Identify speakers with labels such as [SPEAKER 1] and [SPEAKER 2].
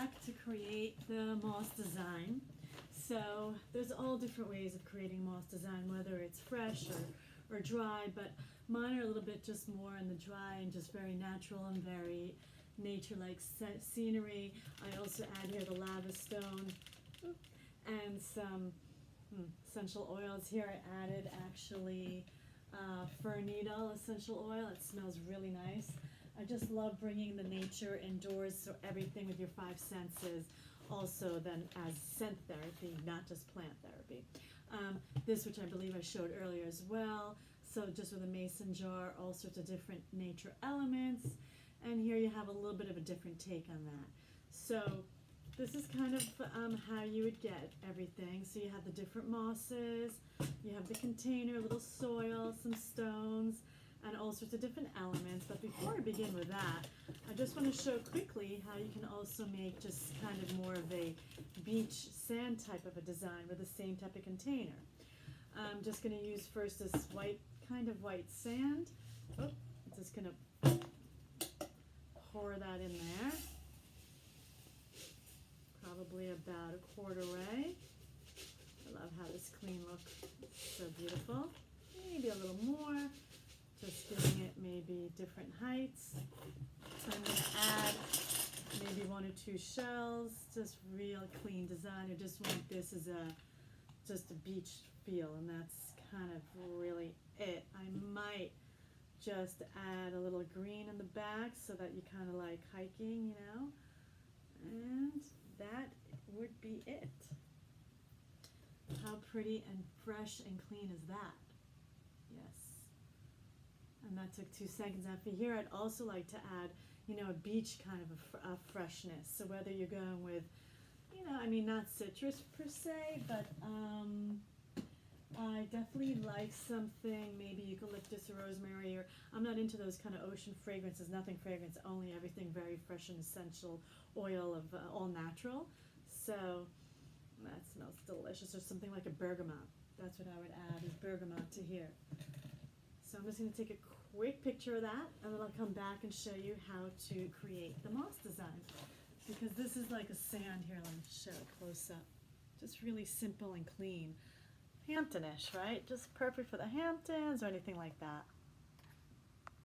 [SPEAKER 1] back to create the moss design. So there's all different ways of creating moss design, whether it's fresh or dry, but mine are a little bit just more in the dry and just very natural and very nature-like scenery. I also add here the lava stone and some essential oils. Here I added actually fir needle essential oil. It smells really nice. I just love bringing the nature indoors, so everything with your five senses also then as scent therapy, not just plant therapy. This, which I believe I showed earlier as well, so just with a mason jar, all sorts of different nature elements, and here you have a little bit of a different take on that. So this is kind of how you would get everything. So you have the different mosses, you have the container, a little soil, some stones, and all sorts of different elements. But before I begin with that, I just want to show quickly how you can also make just kind of more of a beach sand type of a design with the same type of container. I'm just going to use first this white, kind of white sand. Oh, I'm just going to pour that in there. Probably about a quart away. I love how this clean looks. So beautiful. Maybe a little more. Just giving it maybe different heights. I'm going to add maybe one or two shells. Just real clean design. I just want this as just a beach feel, and that's kind of really it. I might just add a little green in the back so that you kind of like hiking, you know. And that would be it. How pretty and fresh and clean is that? Yes. And that took 2 seconds. After here, I'd also like to add, you know, a beach kind of a freshness. So whether you're going with, you know, I mean, not citrus per se, but I definitely like something, maybe eucalyptus or rosemary, or I'm not into those kind of ocean fragrances, nothing fragrance, only everything very fresh and essential oil of all natural. So that smells delicious. Or something like a bergamot. That's what I would add, is bergamot to here. So I'm just going to take a quick picture of that, and then I'll come back and show you how to create the moss design. Because this is like a sand here, let me show it close up. Just really simple and clean. Hamptonish, right? Just perfect for the Hamptons or anything like that.